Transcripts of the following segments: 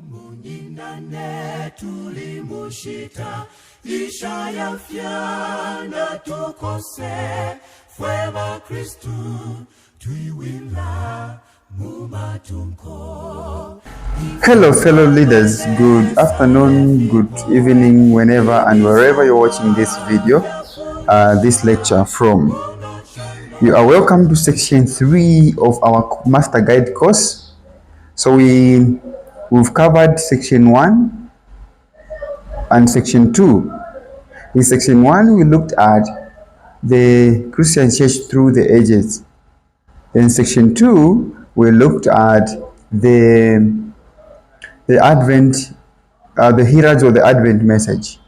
Munyinane tulimushita ishaya fyana tukose fweba Kristu tuiwila mumatunko. Hello fellow leaders, good afternoon, good evening, whenever and wherever you're watching this video, this lecture from. You are welcome to section 3 of our master guide course. So we've covered section 1 and section 2. In section 1 we looked at the Christian church through the ages. In section 2 we looked at the Advent, the heralds of the Advent message.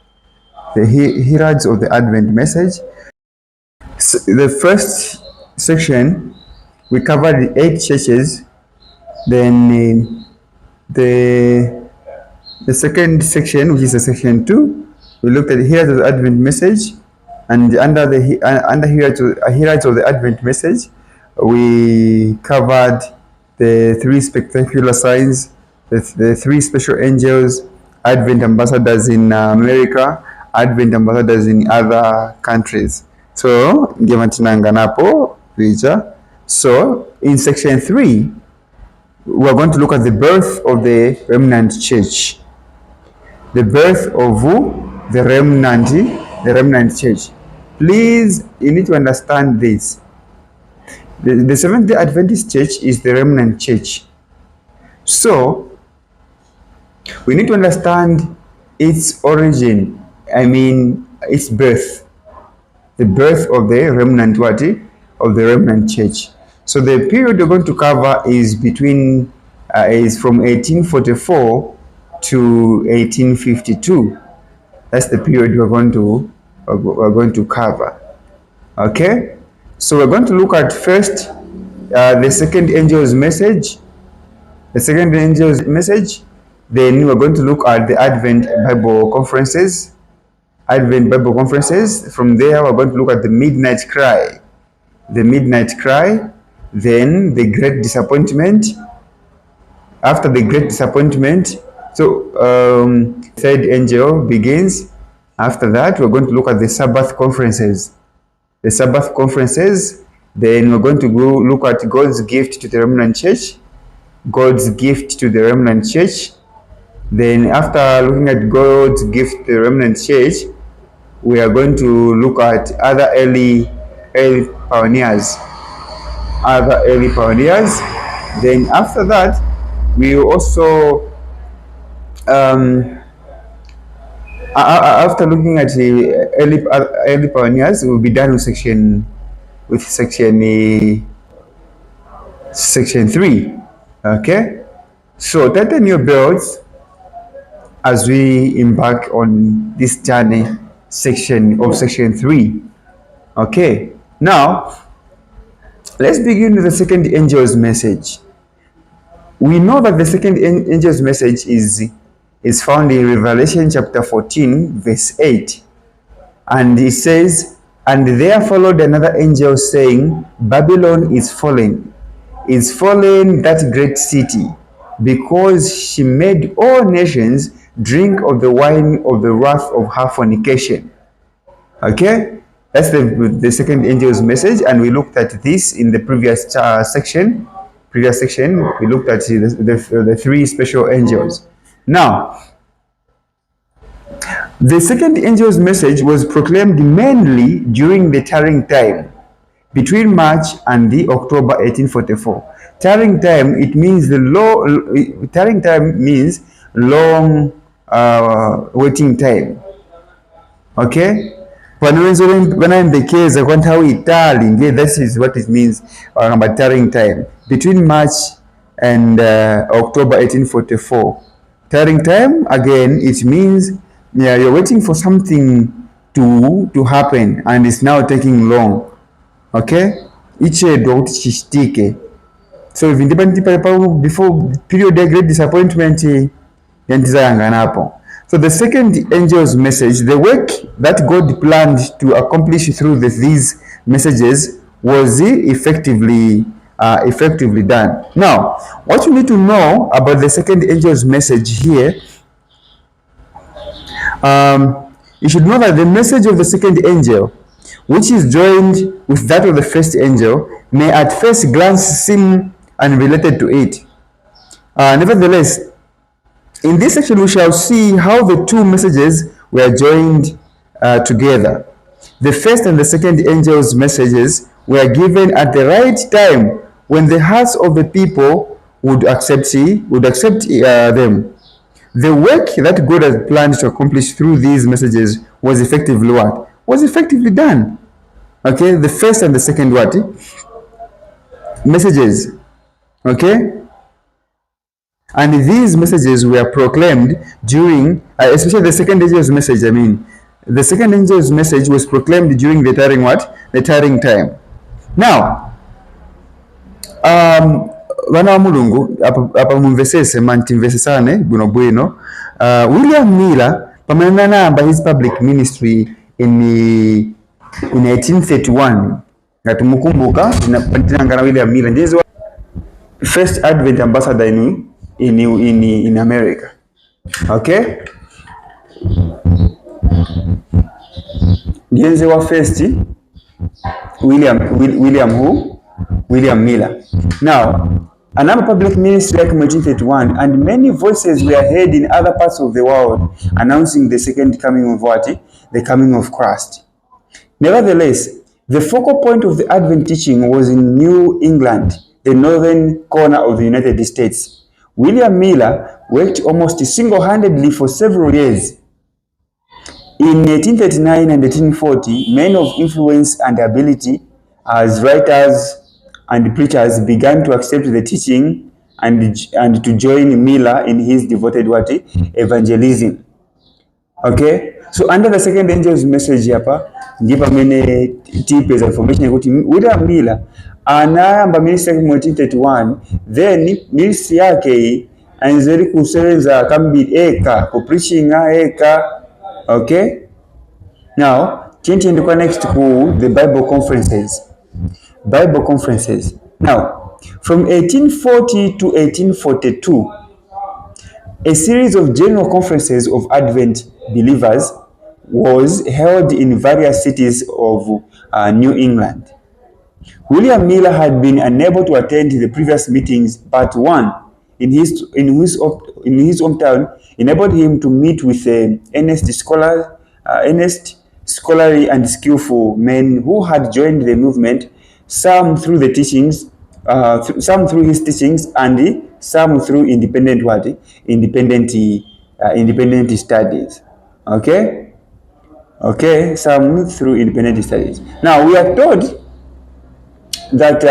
The heralds of the Advent message. So the first section we covered 8 churches. Then the second section, which is the section 2, we looked at the heralds of the Advent message, and under heralds of the Advent message, we covered the 3 spectacular signs, the 3 special angels, Advent ambassadors in America, Advent ambassadors in other countries. So in section 3, we're going to look at the birth of the Remnant church. The birth of who? The Remnant church. Please, you need to understand this. The Seventh-day Adventist church is the Remnant church. So, we need to understand its origin, its birth. The birth of the Remnant of the Remnant church. So the period we're going to cover is is from 1844 to 1852. That's the period we're going to cover. Okay? So we're going to look at first the second angel's message. The second angel's message. Then we're going to look at the Advent Bible conferences. Advent Bible conferences. From there, we're going to look at the midnight cry. The midnight cry. Then the great disappointment. After the great disappointment, so third angel begins. After that, we're going to look at the Sabbath conferences. The Sabbath conferences. Then we're going to go look at God's gift to the Remnant church. God's gift to the Remnant church. Then after looking at God's gift to the Remnant church, we are going to look at other early pioneers. Then after that, we also after looking at the early pioneers, we'll be done with section 3. Okay, so tighten your belts as we embark on this journey section 3. Okay, now let's begin with the second angel's message. We know that the second angel's message is found in Revelation chapter 14, verse 8. And it says, "And there followed another angel saying, Babylon is fallen, that great city, because she made all nations drink of the wine of the wrath of her fornication." Okay? That's the second angel's message, and we looked at this in the previous section. We looked at the 3 special angels. Now, the second angel's message was proclaimed mainly during the tarrying time between March and the October 1844. Tarrying time, it means long waiting time. Okay? When I'm the case, I want how that is what it means about tarrying time. Between March and October 1844. Tarrying time, again, it means you're waiting for something to happen and it's now taking long. Okay? So if before period of great disappointment, so the second angel's message, the work that God planned to accomplish through these messages was effectively effectively done. Now, what you need to know about the second angel's message here, you should know that the message of the second angel, which is joined with that of the first angel, may at first glance seem unrelated to it. Nevertheless, in this section we shall see how the two messages were joined together. The first and the second angel's messages were given at the right time when the hearts of the people would accept them. The work that God has planned to accomplish through these messages was effectively what? Was effectively done. Okay, the first and the second what? Messages. Okay? And these messages were proclaimed during, especially the second angel's message, the second angel's message was proclaimed during the tarrying what? The tarrying time. Now, vana wa mulungu apa mumvesese mantimvesesane bwino bwino. William Miller pamene anayamba his public ministry in 1831 ngati mukumbuka tinangana William Miller ndiye first Advent ambassador in America. Okay, ndiye wa first William Miller. Now, another public ministry like 1831, and many voices were heard in other parts of the world announcing the second coming of what? The coming of Christ. Nevertheless, the focal point of the Advent teaching was in New England, the northern corner of the United States. William Miller worked almost single-handedly for several years. In 1839 and 1840, men of influence and ability as writers and preachers began to accept the teaching and to join Miller in his devoted evangelism. Okay, so under the second angel's message hapa ndipo mene tipe za information kuti William Miller anayamba ministry mu 1831, then ministry yake anzeli kusebenza kambiri eka ku preaching eka. Okay, now change next to the Bible conferences. Now, from 1840 to 1842, a series of general conferences of Advent believers was held in various cities of New England. William Miller had been unable to attend the previous meetings, but one in his hometown enabled him to meet with earnest scholarly and skillful men who had joined the movement, some through the teachings, some through his teachings, and some through independent studies. Okay, some through independent studies. Now we are told that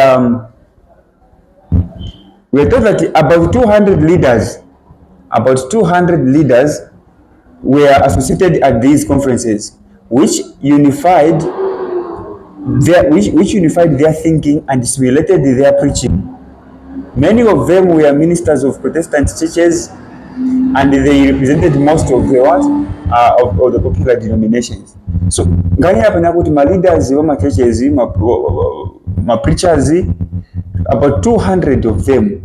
about 200 leaders were associated at these conferences, which unified their thinking and stimulated their preaching. Many of them were ministers of Protestant churches, and they represented most of the of the popular denominations. So ngani hapana kuti ma leaders wa churches, ma preachers, about 200 of them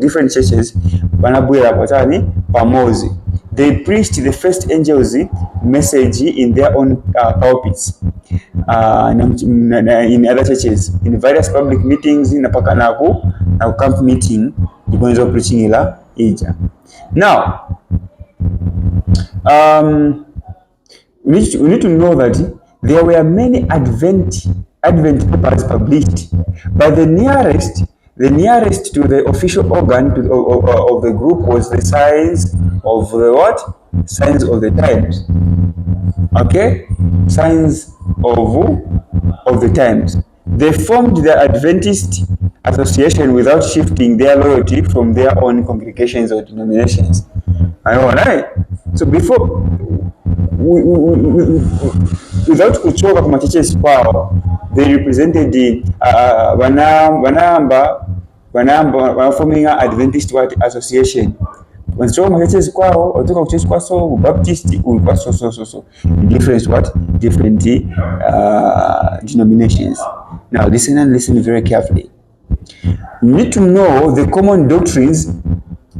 different churches banabwera patani pamozi. They preached the first angel's message in their own pulpits, in other churches, in various public meetings, na camp meeting, ibonzo preaching ila ija. Now, we need to know that there were many Advent papers published, but the nearest to the official organ of the group was the Signs of the what? Signs of the Times. Okay? Signs of the Times. They formed the Adventist Association without shifting their loyalty from their own congregations or denominations. Alright? So before, without kuchoka kwa churches kwao, they represented the wanamba forming an Adventist Association Wenzichoka churches kwao, otoka churches kwa so Baptist kwa so. Different what? Different denominations. Now listen very carefully. You need to know the common doctrines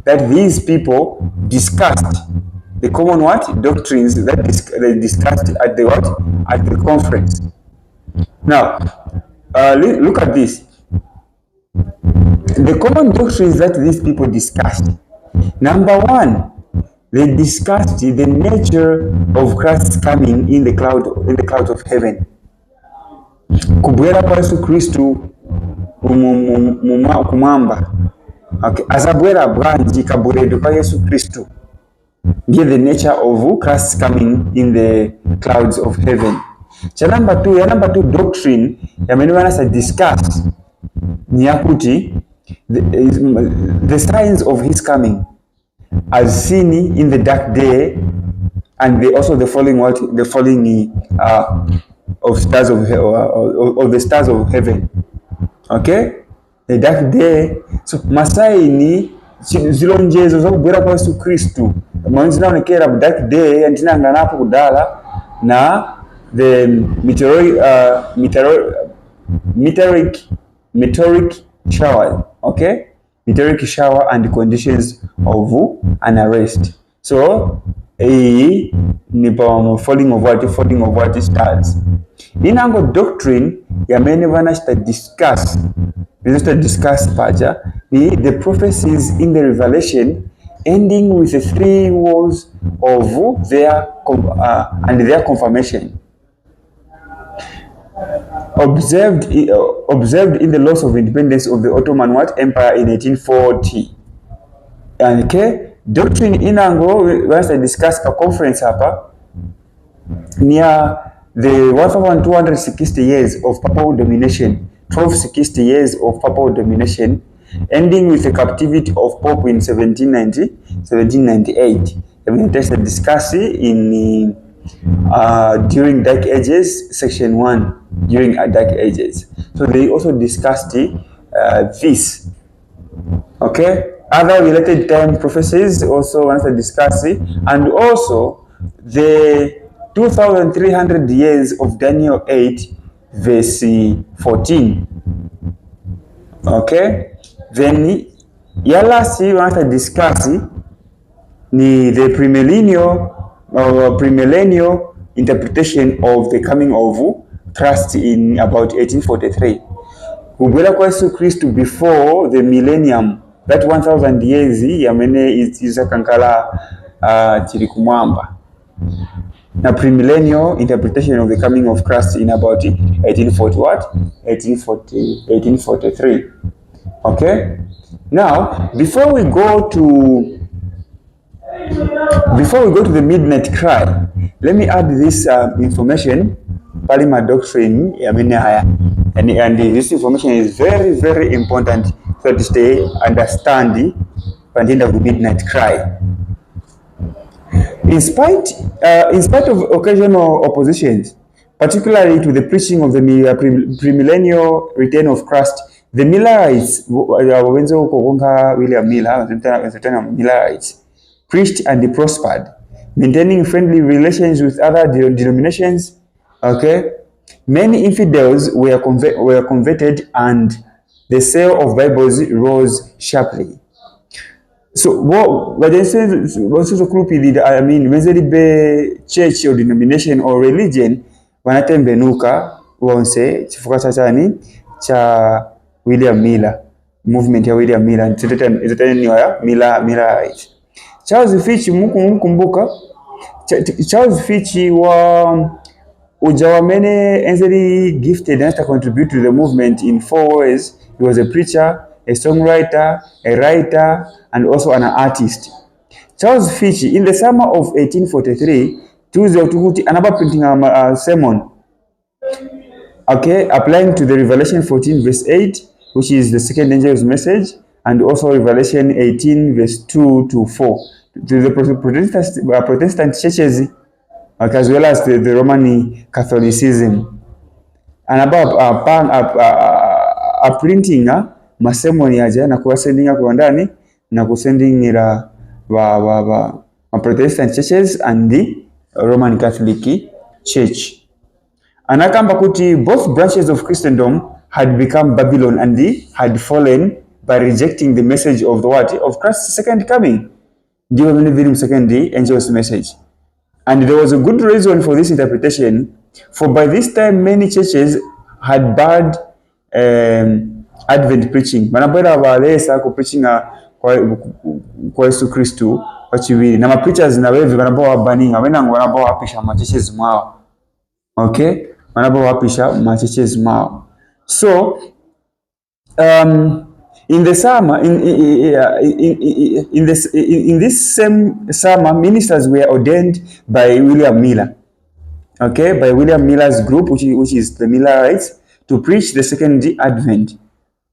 that these people discussed. The common what? Doctrines that they discussed at the what? At the conference. Now, look at this. The common doctrines that these people discussed. Number one, they discussed the nature of Christ's coming in the clouds of heaven. Kubwera kwa Yesu Kristu kumwamba. Okay, azabwera bwanji kabweredo kwa Yesu Kristu. Give the nature of Christ's coming in the clouds of heaven. Number two doctrine yamene wanasa discuss ni yakuti the signs of his coming as seen in the dark day, and also the falling of stars of the stars of heaven. Okay, the dark day. So masaini zilonjezo zokubwera kwa Yesu Kristu mwanzi naonekera dark day antinanganapo kudala na the meteoric shower. Okay, meteoric shower and conditions of an arrest. So ni falling of what stars. Inango doctrine ya mene wana discuss paja ni the prophecies in the Revelation ending with the 3 walls of their confirmation. Observed in the loss of independence of the Ottoman Empire in 1840. Okay, doctrine inango once I discuss a conference hapa near the 1260 years of papal domination, 1260 years of papal domination, ending with the captivity of Pope in 1798. I mean, there's a discussion in during Dark Ages, section 1, during Dark Ages. So they also discussed this. Okay, other related time prophecies also once they discuss it, and also the 2,300 years of Daniel 8 verse 14. Okay, then yalasi once they discuss ni the premillennial interpretation of the coming of Christ in about 1843. Kubwera kwa Yesu Kristu before the millennium, that 1,000 years yamene izakankala chiri kumwamba. Na premillennial interpretation of the coming of Christ in about 1843. Okay? Now, before we go to the midnight cry, let me add this information. Palima doctrine, and this information is very, very important so to stay understand the content of the midnight cry. In spite of occasional oppositions, particularly to the preaching of the premillennial return of Christ, the Millerites, William Millerites, preached and prospered, maintaining friendly relations with other denominations. Okay, many infidels were converted, and the sale of Bibles rose sharply. So what they say, I mean, whether be church or denomination or religion, wanatembenuka wonse chifuka chachani cha William Miller, movement ya William Miller, ni ya Millerites. Charles Fitch mkumbuka Charles Fitch wa Ujawamene enzeli gifted and contribute to the movement in 4 ways. He was a preacher, a songwriter, a writer, and also an artist. Charles Fitch, in the summer of 1843, tukuti anaba printing a sermon, okay, applying to the Revelation 14 verse 8, which is the second angel's message, and also Revelation 18 verse 2 to 4. To the Protestant churches, as well as the Roman Catholicism, and about printing masemoni aja na kuwasendinga kwa ndani na kusendingira Protestant churches and the Roman Catholic Church. Anakamba kuti both branches of Christendom had become Babylon and they had fallen by rejecting the message of the what? Of Christ's second coming. Ndiyo vile second angel's message. And there was a good reason for this interpretation, for by this time many churches had bad Advent preaching. Banabwera balesa ku preaching kwa Yesu Kristu kwa chibiri. Na preachers na wewe banabo wabaninga, wenango banabo wapisha ma churches mwao. Okay? Banabo wapisha ma churches mwao. So in the summer, in this same summer, ministers were ordained by William Miller. Okay, by William Miller's group, which is the Millerites, to preach the second Advent.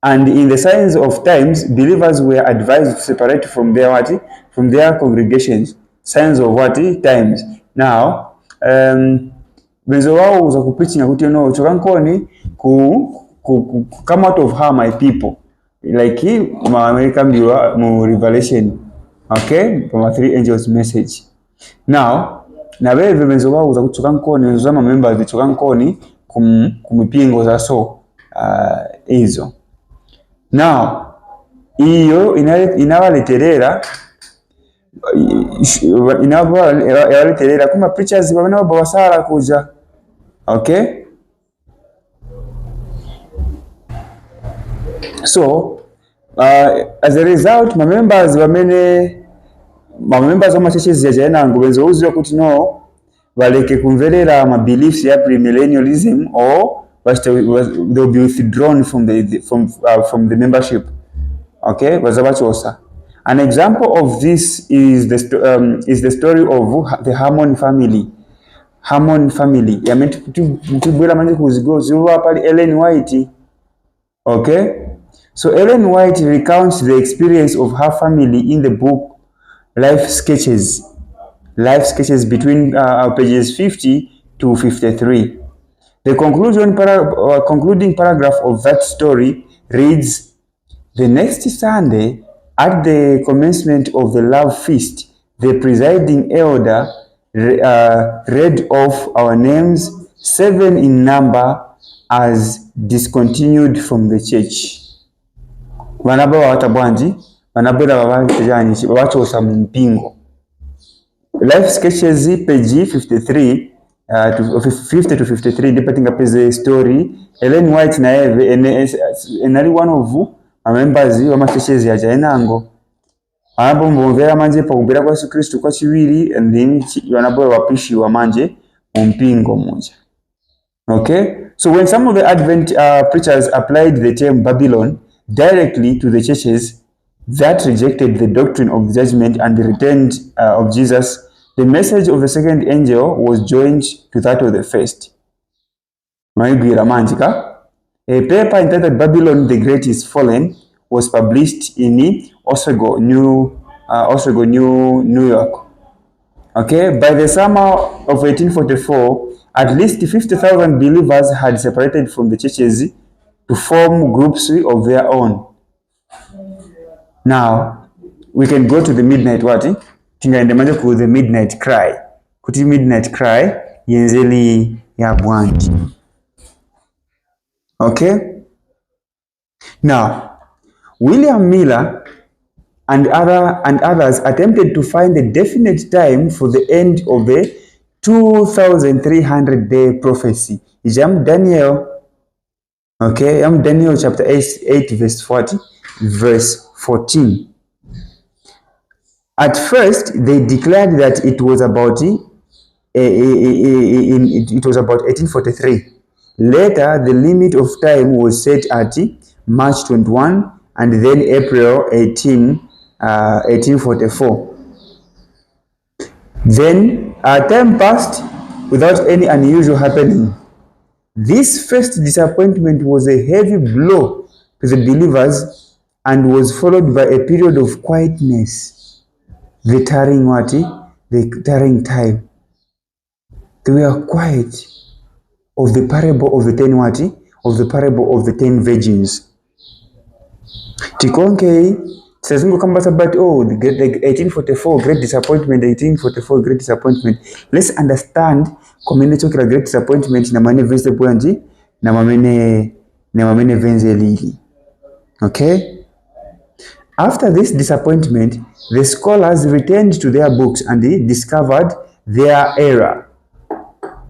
And in the signs of times, believers were advised to separate from their congregations. Signs of what? Times. Now, benzo wao uza kupreaching akuti no chokankoni come out of her my people. Like American Revelation. Okay, from a three angels message. Now, na wewe benzo wao uza kuchokankoni uzama members chokankoni kumipingo za so hizo. Now, iyo inawaleterera kuma preachers babana babasara kuja. Okay? So, as a result, my members of my churches yajaena ngubenzo uzyo kuti no baleke kumvelera ma beliefs ya premillennialism, or they'll be withdrawn from the membership. Okay, bazabachosa. An example of this is the story of the Hammond family. Hammond family. Ya mtubwela manje kuzigo ziwa pali Ellen White. Okay? So Ellen White recounts the experience of her family in the book Life Sketches between pages 50 to 53. The concluding paragraph of that story reads, "The next Sunday, at the commencement of the love feast, the presiding elder read off our names, 7 in number, as discontinued from the church." Wanaba watabwanji, wanabela wabajanyi, wabachosa mpingo. Life Sketches page 53 to 50 to 53 depatinga peze story Ellen White na eve enali one of members wa churches ya jaenango abo mbonvera manje pa kubira kwa Yesu Kristo kwa chiwiri, and then wanaboye wapishi wa manje mpingo moja. Okay, so when some of the Advent preachers applied the term Babylon directly to the churches that rejected the doctrine of the judgment and the return of Jesus, the message of the second angel was joined to that of the first. A paper entitled Babylon the Great is Fallen was published in Oswego, New York. Okay, by the summer of 1844, at least 50,000 believers had separated from the churches to form groups of their own. Now, we can go to the midnight what? Tingaendemaje ku the midnight cry. Kuti midnight cry yenzeli ya bwanji. Okay? Now, William Miller and others attempted to find a definite time for the end of the 2,300-day prophecy. Daniel, okay, Daniel chapter 8 verse 14. At first, they declared that it was about 1843. Later, the limit of time was set at March 21 and then April 1844. Then, time passed without any unusual happening. This first disappointment was a heavy blow to the believers and was followed by a period of quietness. The tarrying time. They were quiet of the parable of the 10 virgins. Tikonke Sazingokamba about the 1844 great disappointment, 1844 great disappointment. Let's understand community great disappointment na mane venze bwanji na mamene venze lili. Okay? After this disappointment, the scholars returned to their books and they discovered their error.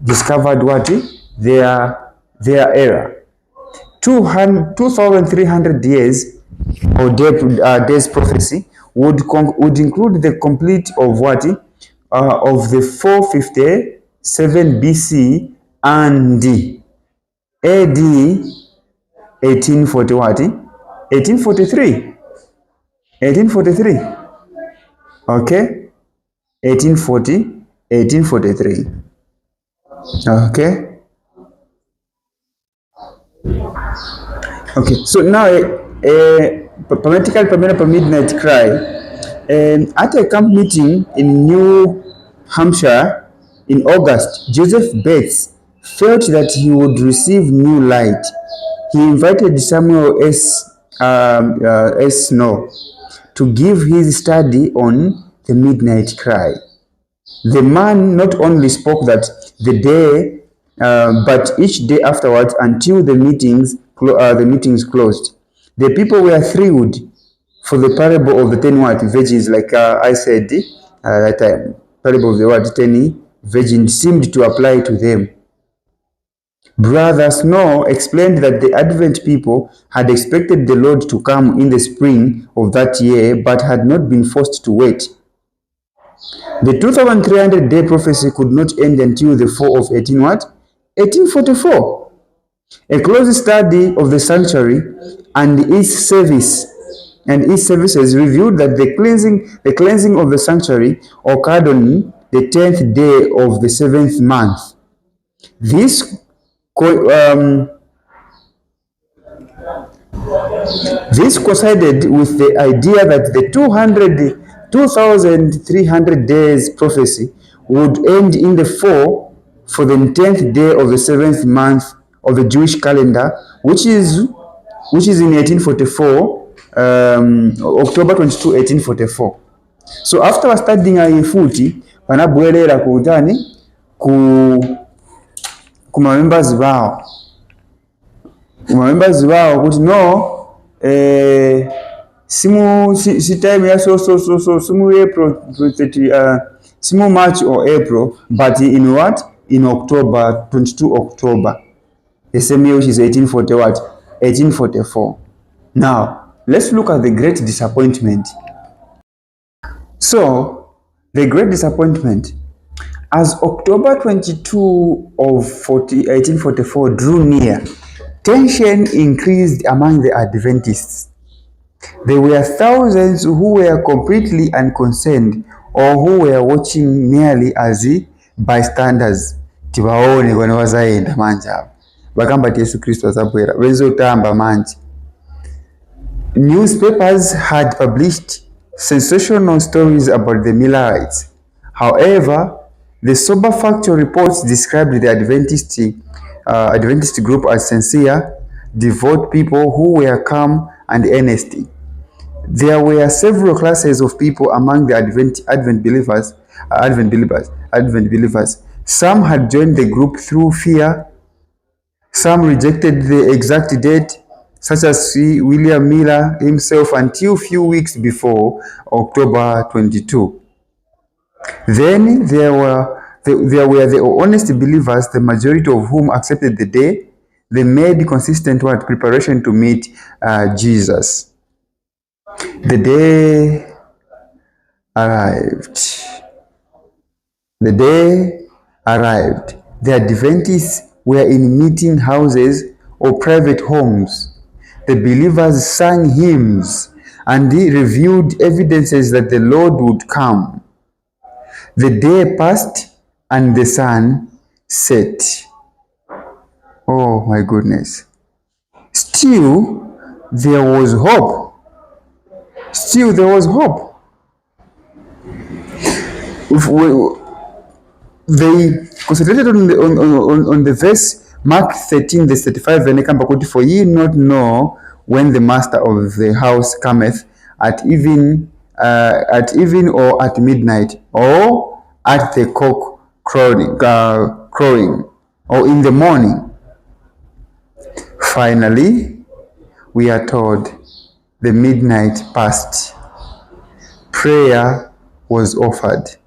Discovered what? Their error. 2,300 years or days prophecy would include the complete of what? Of the 457 BC and AD 1840 what? 1843. 1843. Okay? 1843. Okay? Okay, so now political midnight cry. At a camp meeting in New Hampshire in August, Joseph Bates felt that he would receive new light. He invited Samuel S. Snow to give his study on the midnight cry. The man not only spoke that the day, but each day afterwards until the meetings closed. The people were thrilled for the parable of the 10 virgins, like I said that time. Parable of the 10 virgins seemed to apply to them. Brother Snow explained that the Advent people had expected the Lord to come in the spring of that year, but had not been forced to wait. The 2,300-day prophecy could not end until the fall of 1844. A close study of the sanctuary and its services revealed that the cleansing of the sanctuary occurred on the 10th day of the 7th month. This coincided with the idea that the 2,300 days prophecy would end in the fall for the 10th day of the 7th month of the Jewish calendar, which is in 1844, October 22, 1844. So after studying Ayifuti, panabwelera kutani ku members bao. Members bao kuti no si time ya so simu April 30, simu March or April, but in what? In October, 22 October. The same year, which is 1840 what? 1844. Now, let's look at the great disappointment. So, the great disappointment. As October 22 of 1844 drew near, tension increased among the Adventists. There were thousands who were completely unconcerned or who were watching merely as bystanders. Tibaone wana wazaenda manja. Bakamba Yesu Kristo azabwera. Bezotamba manje. Newspapers had published sensational stories about the Millerites. However, the sober factual reports described the Adventist group as sincere, devout people who were calm and earnest. There were several classes of people among the Advent believers. Some had joined the group through fear. Some rejected the exact date, such as William Miller himself, until few weeks before October 22. Then there were the honest believers, the majority of whom accepted the day. They made consistent preparation to meet Jesus. The day arrived. The day arrived. The Adventists were in meeting houses or private homes. The believers sang hymns and they reviewed evidences that the Lord would come. The day passed and the sun set. Oh my goodness. Still, there was hope. Still, there was hope. They concentrated on the verse Mark 13, verse 35, for ye not know when the master of the house cometh, at even or at midnight, or at the cock crowing, or in the morning. Finally, we are told the midnight passed. Prayer was offered,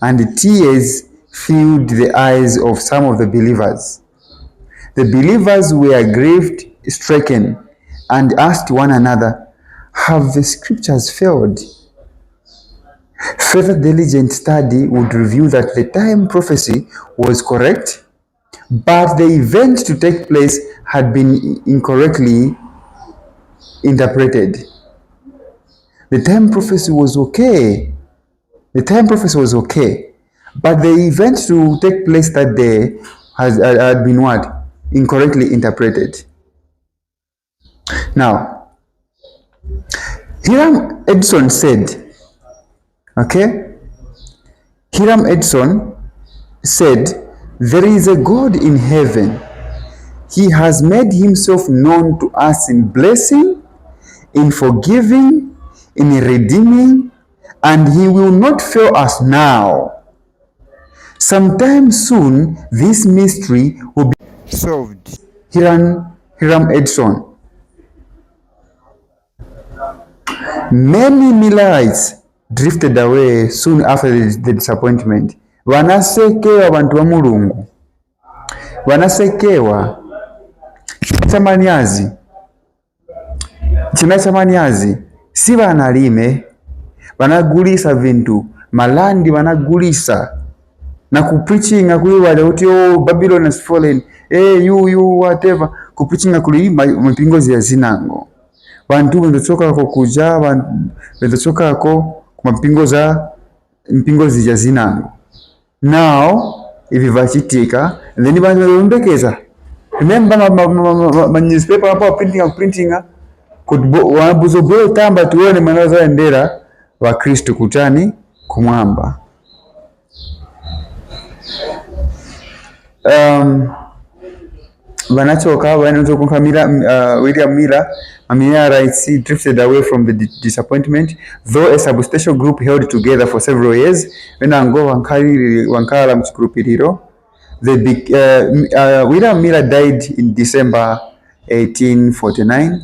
and tears filled the eyes of some of the believers. The believers were grieved stricken and asked one another, "Have the scriptures failed?" Further diligent study would reveal that the time prophecy was correct, but the event to take place had been incorrectly interpreted. The time prophecy was okay. But the event to take place that day had been what? Incorrectly interpreted. Now, Hiram Edson said, Hiram Edson said, "There is a God in heaven. He has made himself known to us in blessing, in forgiving, in redeeming, and he will not fail us now. Sometime soon, this mystery will be solved." Hiram Edson. Many Millerites drifted away soon after the disappointment. Vanasekewa bantu ba Mulungu. Vanasekewa. China chamanyazi. Si vanalime. Vanagulisa vintu. Malandi vanagulisa. Na kupreachinga kuli wale uti, "Oh, Babylon has fallen. Hey, you, whatever." Kupreachinga kuli mapingozi ya zinango. Bantu wendochoka ko kuja, wendochoka ko mpingozi ya zinango. Now, ivi vachitika, then bantu wendombekeza. Remember ma newspaper hapa printinga. Wanabuzobuzo tamba tuone manaza endera wa Kristo kutani kumwamba. William Miller Millerites drifted away from the disappointment, though a substantial group held together for several years. Wankala mchikurupiriro. William Miller died in December 1849.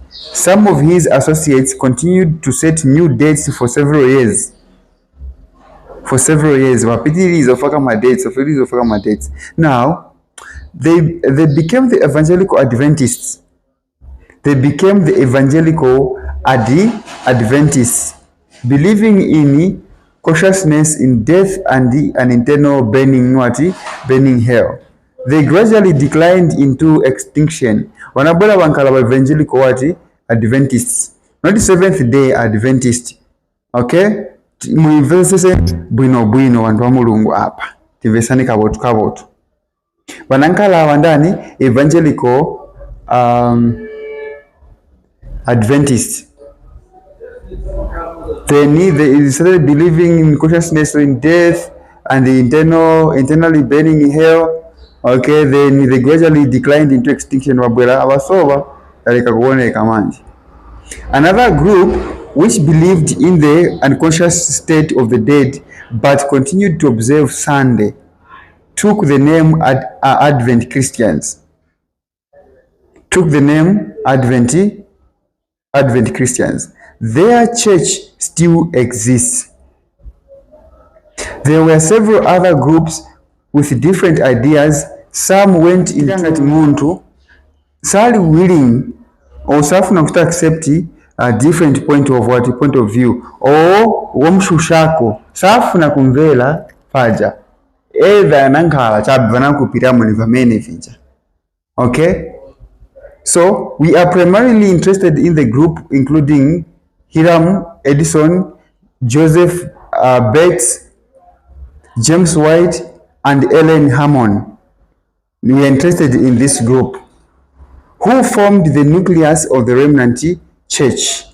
Some of his associates continued to set new dates for several years. Now, they became the evangelical Adventists. Believing in consciousness in death and an eternal burning hell. They gradually declined into extinction. Wanabola wankala evangelical Adventists, not Seventh Day Adventist. Okay? Muivesese bwino wantu wa Mulungu apa. Tivesani kabotu. Wanankala wandani evangelical Adventists. They started believing in consciousness in death and the internally burning in hell. Okay, then they gradually declined into extinction. Another group which believed in the unconscious state of the dead but continued to observe Sunday took the name Advent Christians. Advent Christians. Their church still exists. There were several other groups with different ideas. Some went into muntu sali willing or safuna kuta accept a different point of view, or womshushako safuna kumvela faja either nankala chabvana kupira munivamene vinja. Okay, so we are primarily interested in the group including Hiram Edson, Joseph Bates, James White, and Ellen Hammond. We are interested in this group, who formed the nucleus of the Remnant Church.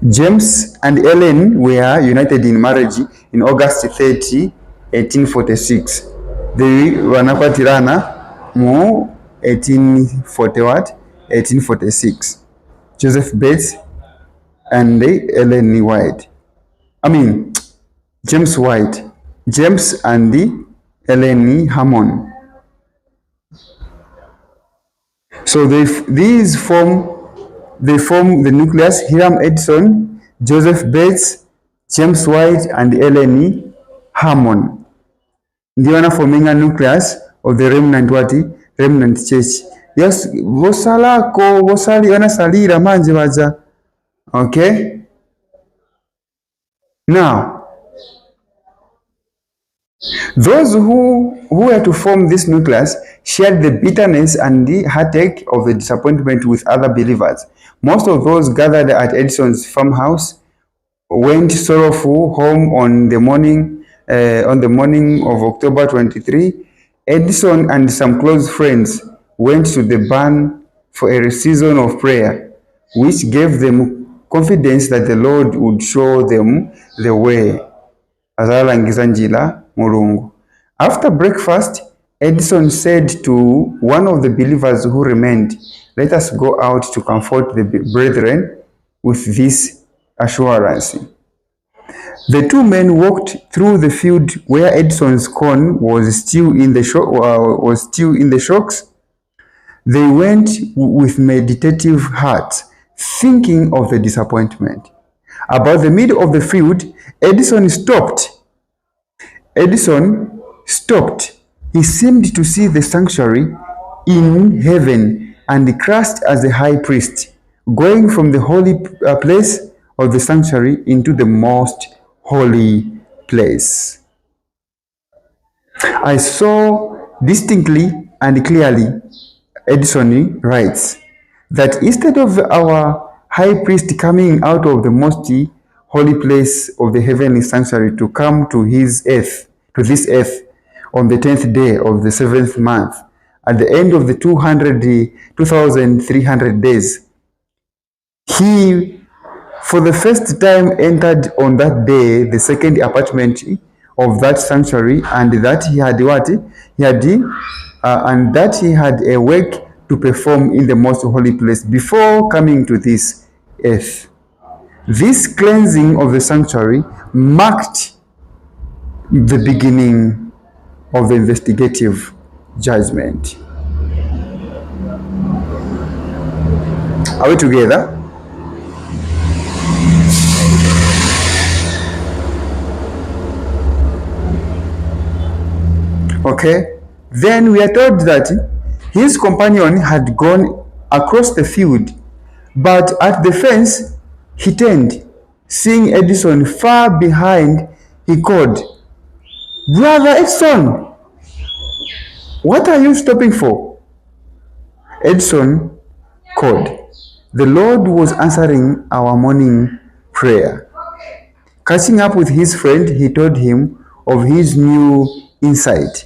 James and Ellen were united in marriage in August 30, 1846. They wanakwatirana mu 1846. Joseph Bates, and Ellen White. James White. James and Ellen Hammond. So these form the nucleus: Hiram Edison, Joseph Bates, James White, and Ellen Hammond. Ndiyo forming a nucleus of the remnant church. Yes, vosali wanasalira manje baja. Okay? Now, those who were to form this nucleus shared the bitterness and the heartache of the disappointment with other believers. Most of those gathered at Edison's farmhouse went sorrowful home on the morning of October 23. Edison and some close friends went to the barn for a season of prayer, which gave them confidence that the Lord would show them the way. After breakfast, Edison said to one of the believers who remained, "Let us go out to comfort the brethren with this assurance." The two men walked through the field where Edison's corn was still in the shocks. They went with meditative hearts, thinking of the disappointment. About the middle of the field, Edison stopped. He seemed to see the sanctuary in heaven and crashed as a high priest, going from the holy place of the sanctuary into the most holy place. I saw distinctly and clearly, Edison writes, that instead of our high priest coming out of the most holy place of the heavenly sanctuary to come to this earth on the 10th day of the 7th month, at the end of the 2,300 days, he for the first time entered on that day the second apartment of that sanctuary, and that he had a work to perform in the most holy place before coming to this earth. This cleansing of the sanctuary marked the beginning of the investigative judgment. Are we together? Okay. Then we are told that his companion had gone across the field, but at the fence he turned. Seeing Edison far behind, he called, "Brother Edison, what are you stopping for?" Edison called. The Lord was answering our morning prayer. Catching up with his friend, he told him of his new insight.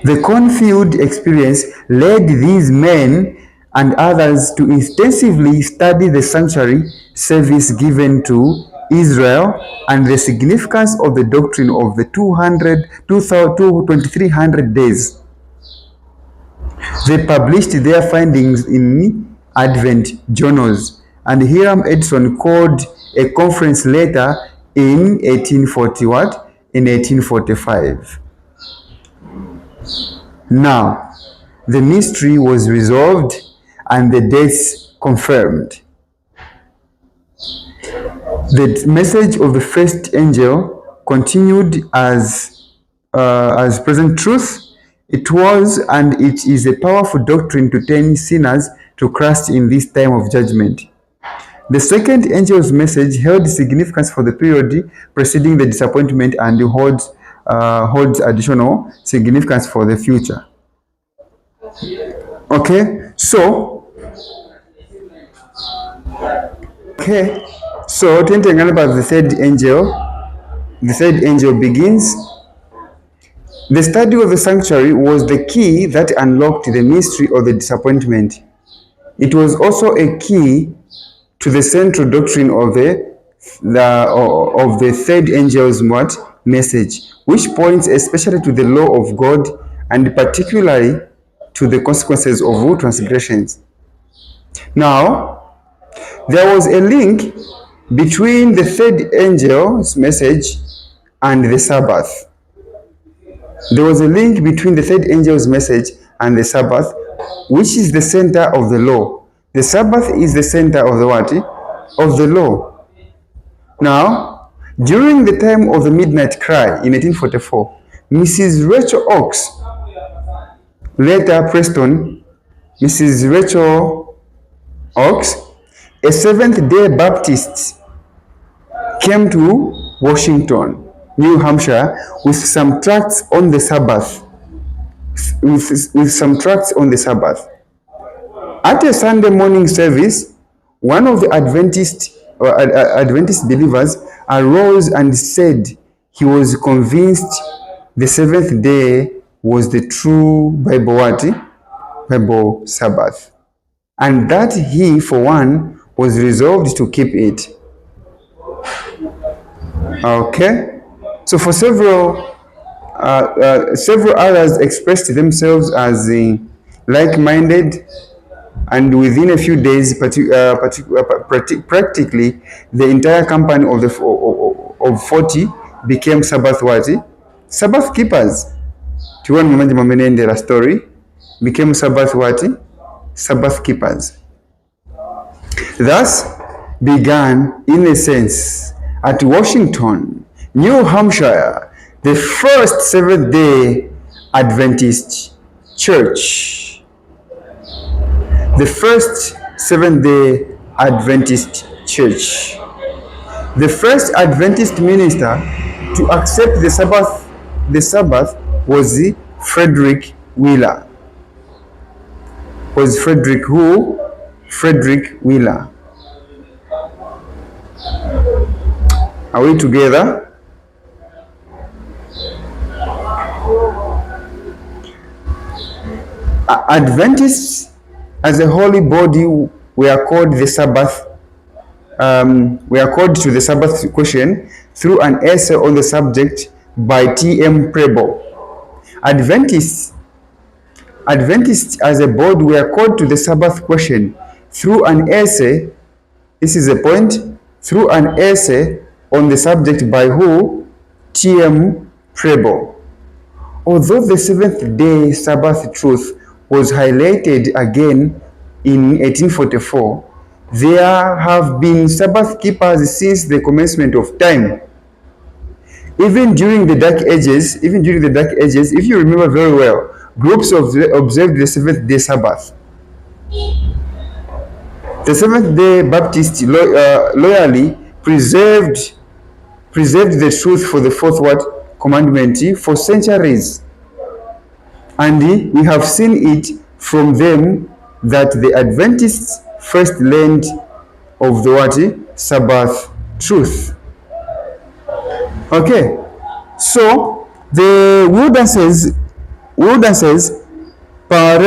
The cornfield experience led these men and others to intensively study the sanctuary service given to Israel and the significance of the doctrine of the 2,300 days. They published their findings in Advent journals, and Hiram Edison called a conference later in 1845. Now, the mystery was resolved and the dates confirmed. The message of the first angel continued as present truth. It was and it is a powerful doctrine to turn sinners to Christ in this time of judgment. The second angel's message held significance for the period preceding the disappointment and holds additional significance for the future. Okay, so thinking about the third angel begins. The study of the sanctuary was the key that unlocked the mystery of the disappointment. It was also a key to the central doctrine of the third angel's message, which points especially to the law of God and particularly to the consequences of all transgressions. Now, there was a link between the third angel's message and the Sabbath. There was a link between the third angel's message and the Sabbath, which is the center of the law. The Sabbath is the center of the what? Of the law. Now, during the time of the Midnight Cry in 1844, Mrs. Rachel Oakes, later Preston, Mrs. Rachel Oakes, a Seventh-day Baptist, came to Washington, New Hampshire, with some tracts on the Sabbath. At a Sunday morning service, one of the Adventist believers arose and said he was convinced the seventh day was the true Bible Sabbath, and that he, for one, was resolved to keep it. Okay, so for several others expressed themselves as like-minded, and within a few days, practically the entire company of 40 became Sabbath keepers. The story became Sabbath keepers. Thus began, in a sense, at Washington, New Hampshire, the first Seventh-day Adventist church. The first Seventh-day Adventist church. The first Adventist minister to accept the Sabbath was Frederick Wheeler. Frederick Wheeler. Are we together? Adventists as a holy body were called the Sabbath. We are called to the Sabbath question through an essay on the subject by T.M. Preble. Adventists as a body were called to the Sabbath question through an essay. This is a point. Through an essay on the subject by who? T.M. Preble. Although the seventh-day Sabbath truth was highlighted again in 1844, there have been Sabbath keepers since the commencement of time. Even during the Dark Ages, if you remember very well, groups observed the seventh-day Sabbath. The Seventh-day Baptists loyally preserved the truth for the fourth commandment for centuries, and we have seen it from them that the Adventists first learned of the Sabbath truth. Okay, so the Wildances pa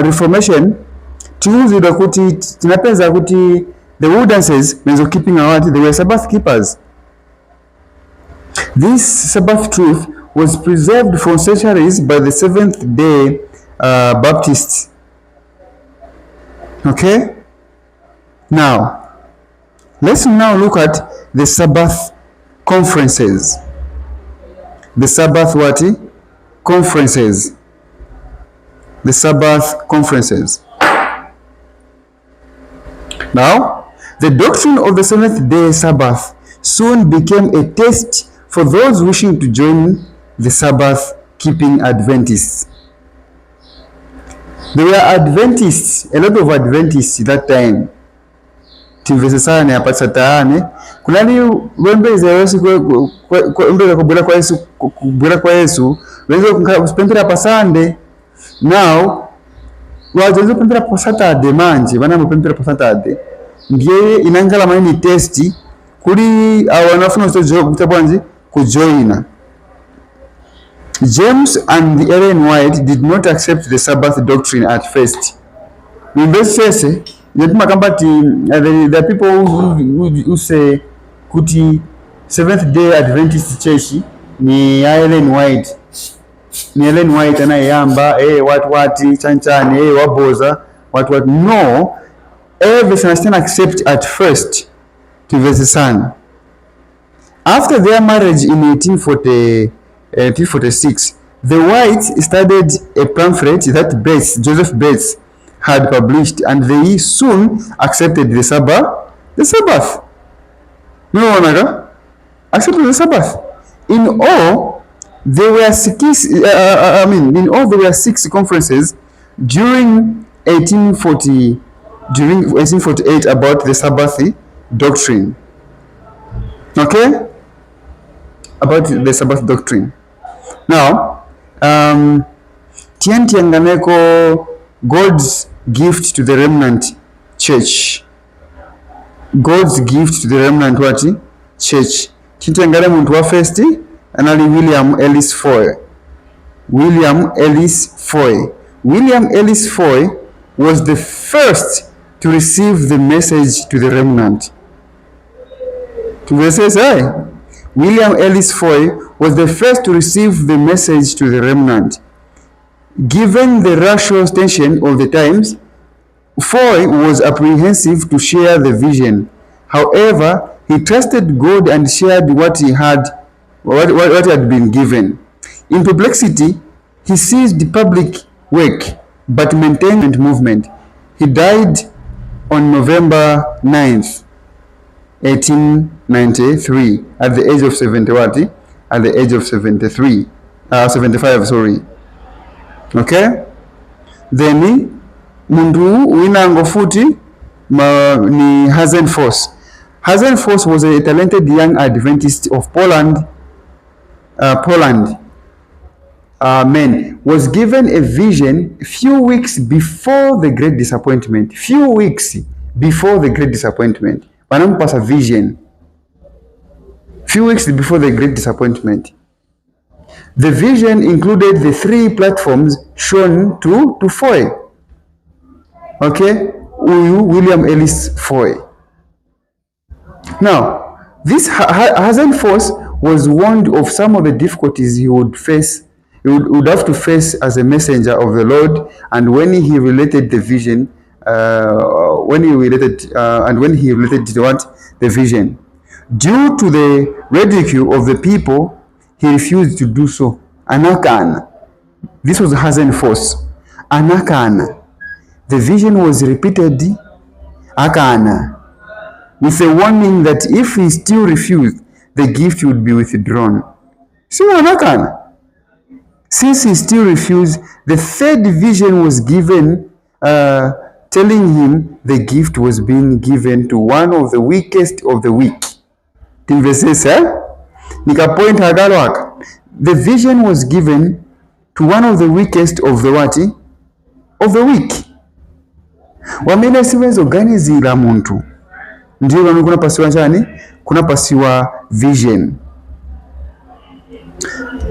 Reformation tiuzidwa kuti tinapeza kuti the Wildances means keeping they were Sabbath keepers. This Sabbath truth was preserved for centuries by the Seventh-day Baptists. Okay? Now, let's now look at the Sabbath conferences. The Sabbath conferences. The Sabbath conferences. Now, the doctrine of the seventh-day Sabbath soon became a test for those wishing to join the Sabbath-keeping Adventists. There were Adventists, a lot of Adventists that time. Tivesesane apasatane. Kulani wembeze Yesu kubura kwa Yesu, wezo kupempera pa Sunday. Now, wajenzo kupempera pa Saturday manje, bana mupempera pa Saturday. Ndiye inangala maini testi kuri awanafuna kutabwanzi kujoina. James and Ellen White did not accept the Sabbath doctrine at first. In this case, there are people who say kuti Seventh-day Adventist Church ni Ellen White. Ni Ellen White anayamba watu chanchani waboza what no, every understand accept at first to verse son. After their marriage in 1846, the Whites started a pamphlet that Joseph Bates had published, and they soon accepted the Sabbath. No, accepted the Sabbath. In all, there were six conferences during 1848 about the Sabbath doctrine. Okay, about the Sabbath doctrine. Now, Tiantianganeko, God's gift to the Remnant Church. God's gift to the Remnant what? Church. Tiantiangane muntu wa first anali William Ellis Foy. William Ellis Foy was the first to receive the message to the remnant. William Ellis Foy was the first to receive the message to the remnant. Given the racial tension of the times, Foy was apprehensive to share the vision. However, he trusted God and shared what had been given. In perplexity, he ceased public work but maintained movement. He died on November 9th, 1893 at the age of 75, sorry. Okay? Then mundu winango futi ni Hazen Foss. Hazen Foss was a talented young Adventist of Poland man, was given a vision few weeks before the Great Disappointment. Wanampasa a vision few weeks before the Great Disappointment. The vision included the three platforms shown to Foy. Okay, William Ellis Foy. Now, this Hazen Foss was warned of some of the difficulties he would have to face as a messenger of the Lord, and when he related the vision, the vision, due to the ridicule of the people, he refused to do so. Anakana. This was Hazen Foss. Anakana. The vision was repeated. Akana. With a warning that if he still refused, the gift would be withdrawn. Since he still refused, the third vision was given, telling him the gift was being given to one of the weakest of the weak. The vision was given to one of the weakest of the what? Of the weak. Wamene siwezo ganizira muntu. Ndio kuna pasiwa nchani? Kuna pasiwa vision.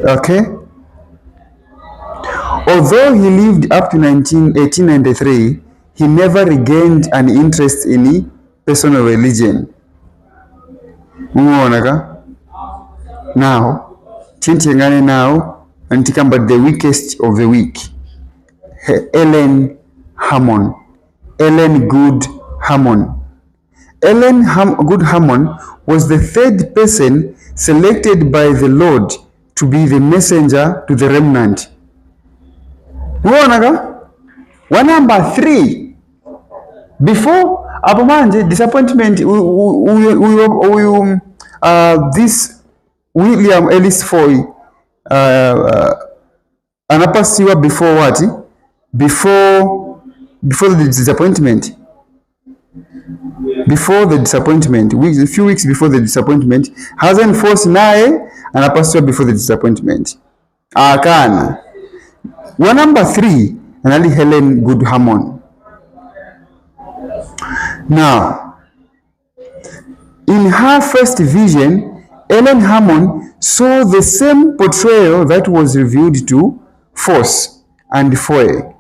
Okay? Although he lived up to 1893, he never regained an interest in personal religion. Now, Tintiangane now, and think about the weakest of the weak. Ellen Good Hammond. Good Hammond was the third person selected by the Lord to be the messenger to the remnant. One number 3. Before Abomanje disappointment, this William Ellis Foy anapasiwa before what? Before the disappointment. Before the disappointment, a few weeks before the disappointment, Hazen Foss naye anapasiwa before the disappointment. Akana. One number 3, anali Helen Good Hammond. Now, in her first vision, Ellen Hammond saw the same portrayal that was revealed to Foss and Foy.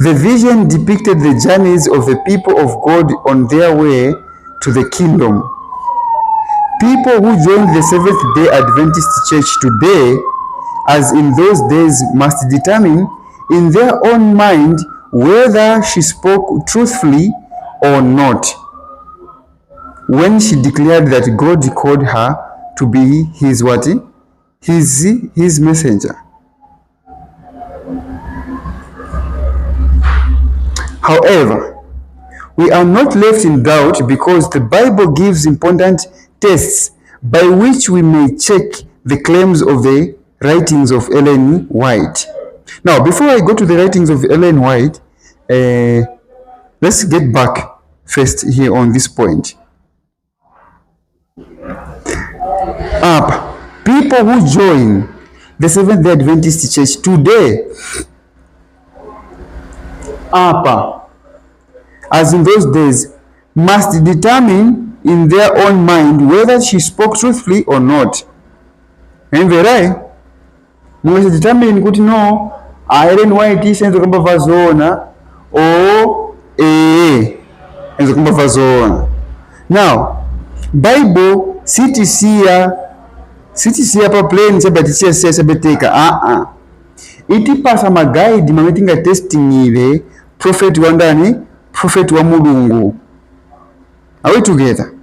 The vision depicted the journeys of the people of God on their way to the kingdom. People who joined the Seventh-day Adventist Church today, as in those days, must determine in their own mind whether she spoke truthfully or not when she declared that God called her to be his what? His messenger. However, we are not left in doubt because the Bible gives important tests by which we may check the claims of the writings of Ellen White. Now, before I go to the writings of Ellen White, let's get back first here on this point. People who join the Seventh-day Adventist Church today, as in those days, must determine in their own mind whether she spoke truthfully or not. Enverai must determine kuti no Ellen White senzo kamba vazona o senzo kamba vazona. Now Bible sitisiya pa plain sabatichia sabeteka itipasa magaidi mametinga testing ile prophet wa ndani, prophet wa Mulungu. Are we together?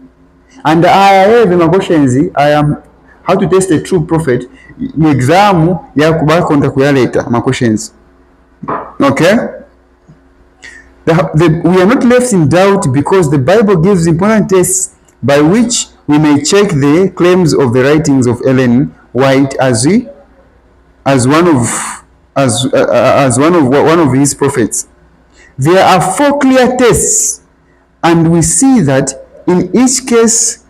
And I have my questions. I am how to test a true prophet. Ni exam ya kubaka nda kuyaleta my questions. Okay? We are not left in doubt because the Bible gives important tests by which we may check the claims of the writings of Ellen White as one of his prophets. There are 4 clear tests, and we see that in each case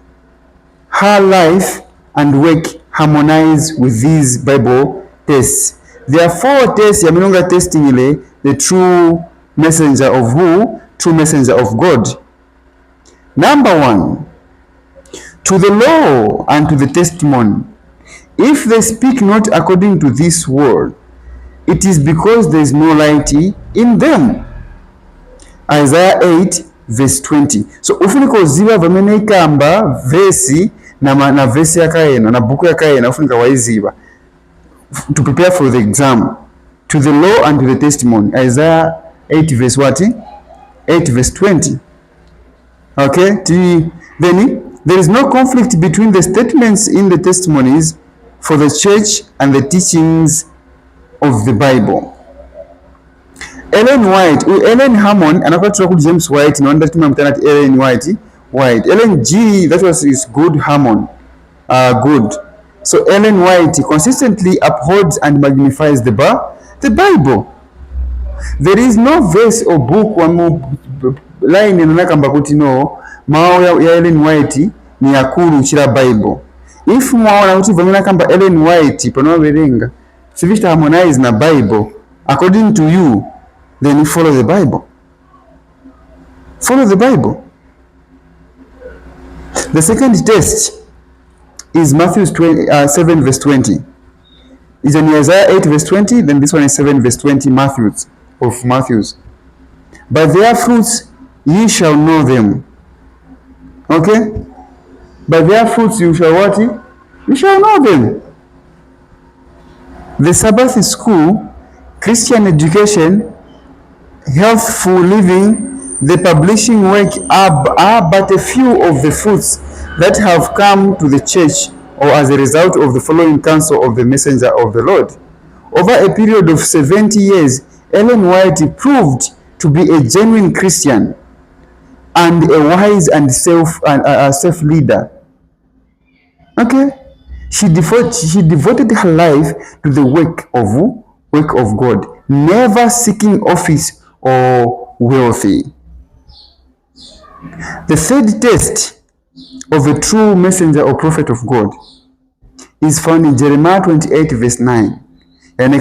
her life and work harmonize with these Bible tests. There are 4 tests yaminonga testing ile the true messenger of who? True messenger of God. Number 1, to the law and to the testimony. If they speak not according to this word, it is because there is no light in them. Isaiah 8 verse 20. So ufunika uziva vamene ikamba verse na verse yakaena na buku yakaena ufunika waiziva to prepare for the exam. To the law and to the testimony. Isaiah 8 verse what? 8 verse 20. Okay? Then there is no conflict between the statements in the testimonies for the church and the teachings of the Bible. Ellen White, Ellen Hammond, and I called James White, no wonder to Ellen White. Ellen G, that was his good Hammond. Good. So Ellen White consistently upholds and magnifies the Bible. There is no verse or book line in kuti no mao ya Ellen White ni yakulu chira Bible. If mwaona kuti vamena kamba Ellen White panoverenga sivishta harmonize na Bible according to you, then you follow the Bible. Follow the Bible. The second test is Matthew 7 verse 20. Is in Isaiah 8 verse 20, then this one is 7 verse 20, Matthews. By their fruits ye shall know them. Okay? By their fruits you shall what? You shall know them. The Sabbath school, Christian education, healthful living, the publishing work are but a few of the fruits that have come to the church or as a result of the following counsel of the messenger of the Lord. Over a period of 70 years, Ellen White proved to be a genuine Christian and a wise and safe leader. Okay? She devoted her life to the work of God, never seeking office or wealthy. The third test of a true messenger or prophet of God is found in Jeremiah 28 verse 9. When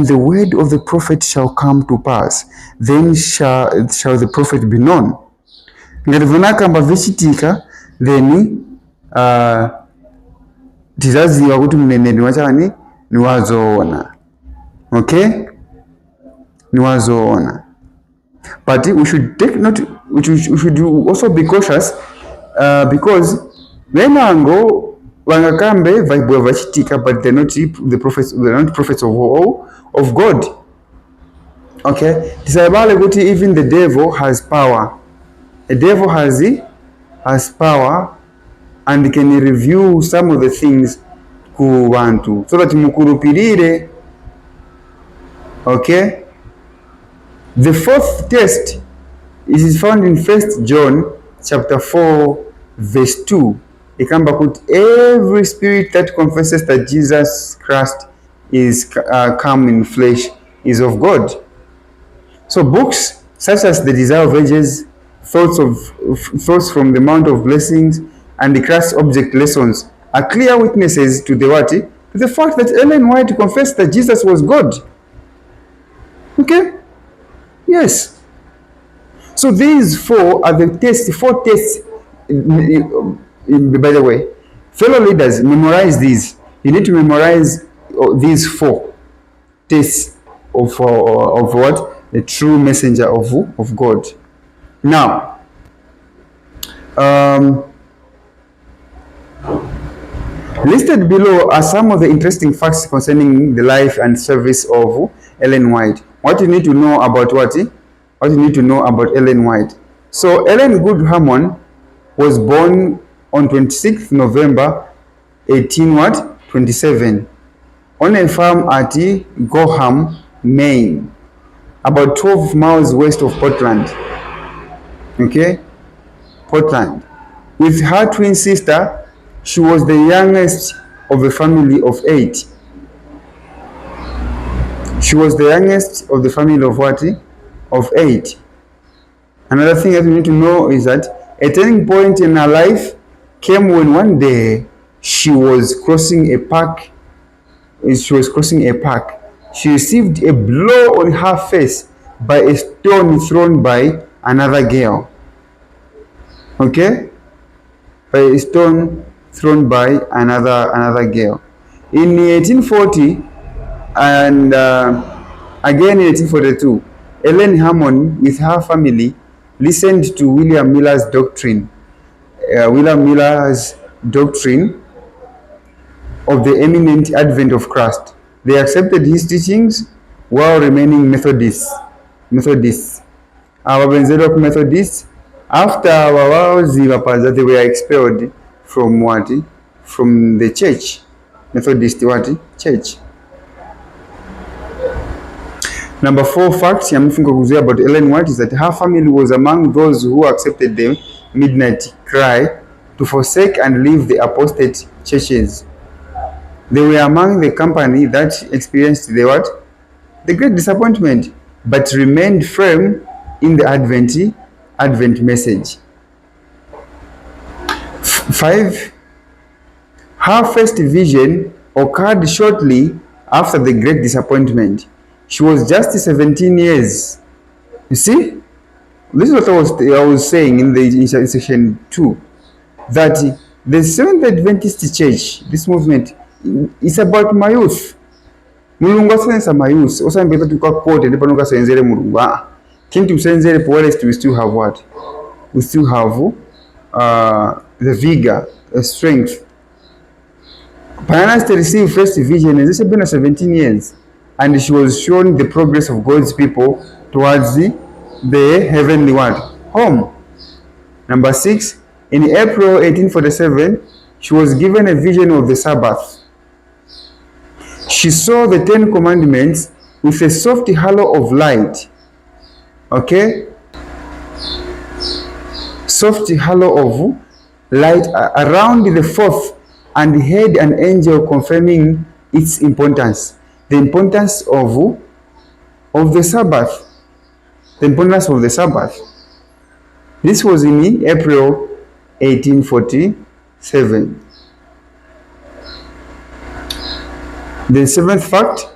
the word of the prophet shall come to pass, then shall the prophet be known. Then tizaziwa kuti mneneri wachani ni wazoona. Okay? Ni wazoona. But we should take note, we should also be cautious because venango wangakambe vaibwe vachitika, but they're not the prophets, they're not prophets of God. Okay, tisabale kuti even the devil has power. The devil has power and can review some of the things ku bantu so that mukurupirire. Okay, the fourth test is found in 1 John chapter 4 verse 2. Ikamba kuti every spirit that confesses that Jesus Christ is come in flesh is of God. So books such as The Desire of Ages, Thoughts from the Mount of Blessings, and the Christ Object Lessons are clear witnesses to the what? To the fact that Ellen White confessed that Jesus was God. Okay? Yes. So these four are the four tests. By the way, fellow leaders, memorize these. You need to memorize these four tests of what? The true messenger of God. Now, listed below are some of the interesting facts concerning the life and service of Ellen White. What you need to know about what? What you need to know about Ellen White. So Ellen Good Hammond was born on 26th November 1827 on a farm at Gorham, Maine, about 12 miles west of Portland. Okay, Portland. With her twin sister, she was the youngest of a family of 8. She was the youngest of the family of what? Of 8. Another thing that we need to know is that a turning point in her life came when one day she was crossing a park. She received a blow on her face by a stone thrown by another girl. Okay? By a stone thrown by another girl. In 1840 and again in 1842, Ellen Hammond with her family listened to William Miller's doctrine. William Miller's doctrine of the imminent advent of Christ. They accepted his teachings while remaining Methodists. Ababenzera ku Methodists after that they were expelled from what? From the church. Methodist what? Church. Number 4 facts about Ellen White is that her family was among those who accepted the midnight cry to forsake and leave the apostate churches. They were among the company that experienced the what? The great disappointment, but remained firm in the Advent message. 5. Her first vision occurred shortly after the great disappointment. She was just 17 years. You see? This is what I was saying in section 2. That the Seventh Adventist Church, this movement, is about my youth. Mulungu asenza my youth. Osambeta tukakote ndipo nukasenzere mulungu. Kintu usenzere powerest, we still have what? We still have the vigor, the strength. Pianist received first vision as she had been 17 years, and she was shown the progress of God's people towards the heavenly world, home. Number 6, in April 1847, she was given a vision of the Sabbath. She saw the 10 commandments with a soft halo of light. Okay? Soft halo of light around the 4th, and heard an angel confirming its importance. The importance of the Sabbath. The importance of the Sabbath. This was in April 1847. The 7th fact,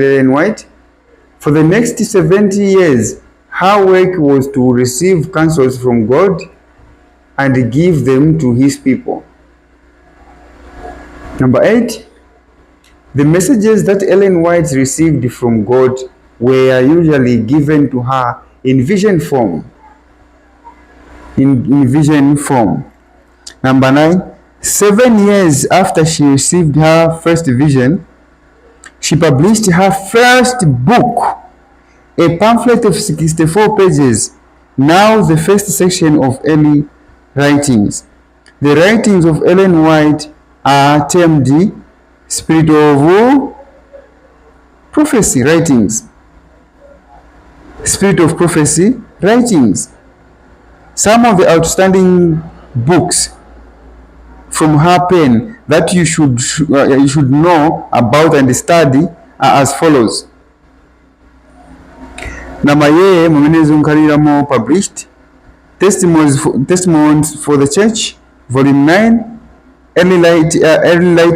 Ellen White, for the next 70 years, her work was to receive counsels from God and give them to his people. Number 8, the messages that Ellen White received from God were usually given to her in vision form. Number 9, 7 years after she received her first vision, She published her first book, a pamphlet of 64 pages, now the first section of early writings. The writings of Ellen White are termed Spirit of Prophecy writings. Spirit of Prophecy writings. Some of the outstanding books from her pen that you should know about and study are as follows. Namaye Mumenezunkaliramo published Testimonies for the Church, Volume 9, Early Light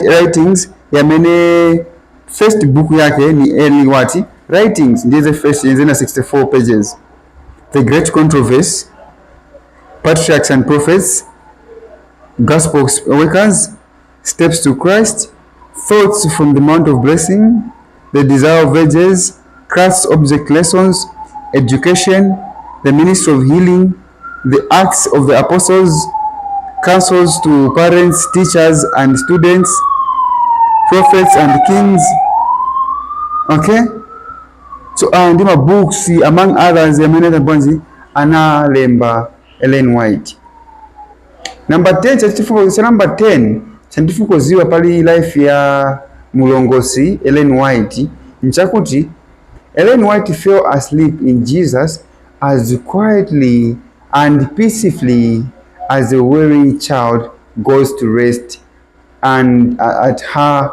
Writings. Yamene first book yake ni Early What Writings, ndizo first zina 64 pages. The Great Controversy, Patriarchs and Prophets, Gospel Workers, Steps to Christ, Thoughts from the Mount of Blessing, The Desire of Ages, Christ's Object Lessons, Education, The Ministry of Healing, The Acts of the Apostles, Counsels to Parents, Teachers and Students, Prophets and Kings. Okay? So ndima books among others yameneza bonzi analemba Ellen White. Number 10, number 10 chandifukoziwa pali life ya mulongosi Ellen White nchakuti Ellen White fell asleep in Jesus as quietly and peacefully as a weary child goes to rest, and at her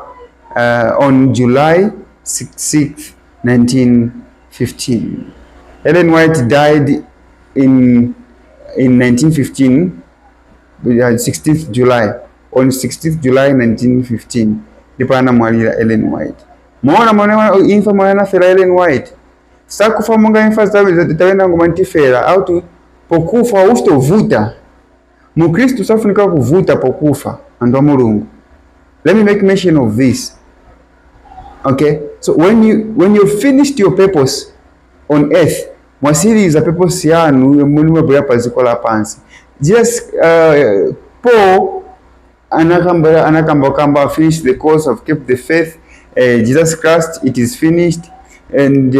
on July 6, 1915. Ellen White died in 1915, 16th July. On 16th July 1915, ndipo mwalira Ellen White. Muona infa mwana fera Ellen White. Sakufa munga infa tawenda ngoma ntifera au pokufa ustovuta. Mukristo safunika kuvuta pokufa ando mulungu. Let me make mention of this. Okay? So when you finished your purpose on earth, mwasiriza purpose yanu mulimo bya pazikola pansi. Just Paul anakamba finish the course, have kept the faith. Jesus Christ, it is finished. And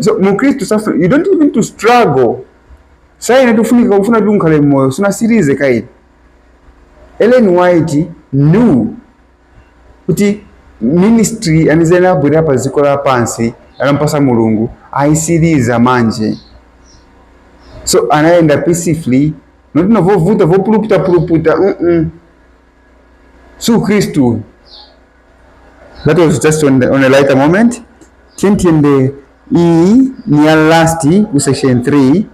so mukristo suffer, you don't even to struggle. Sai inatufunika kufuna dunkale moyo suna series kai. Ellen White knew kuti ministry anizena bwera pazikola pansi alampasa mulungu aisiriza manje. So anaenda peacefully, not novuta puluputa. So Kristu. That was just on a lighter moment. Tiende near last section 3,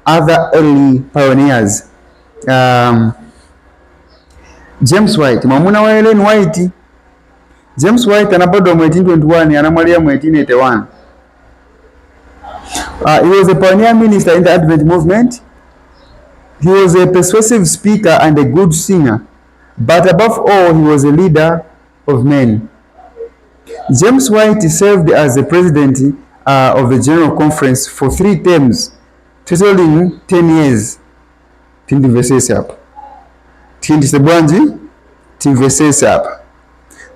other early pioneers. James White, mamuna wa Ellen White. James White anabado 1821 anamwalia 1881. He was a pioneer minister in the Advent movement. He was a persuasive speaker and a good singer, but above all, he was a leader of men. James White served as the president of the General Conference for 3 terms, totaling 10 years.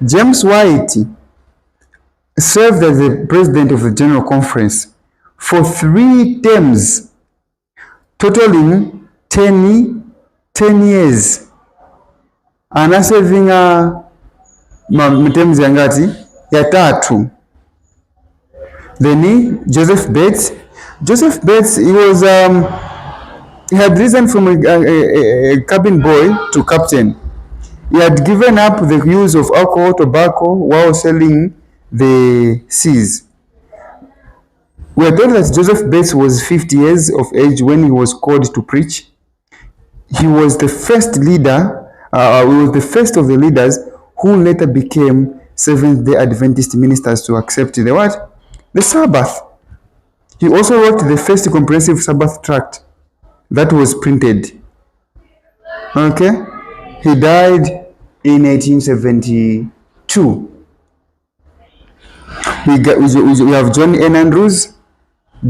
James White served as the president of the General Conference for 3 terms, totaling 10 years. Ana serving terms yangati ya 3. Then Joseph Bates, he was he had risen from a cabin boy to captain. He had given up the use of alcohol, tobacco while sailing the seas. We are told that Joseph Bates was 50 years of age when he was called to preach. He was the first leader, of the leaders who later became Seventh-day Adventist ministers to accept the what? The Sabbath. He also wrote the first comprehensive Sabbath tract that was printed. Okay? He died in 1872. We have John N. Andrews,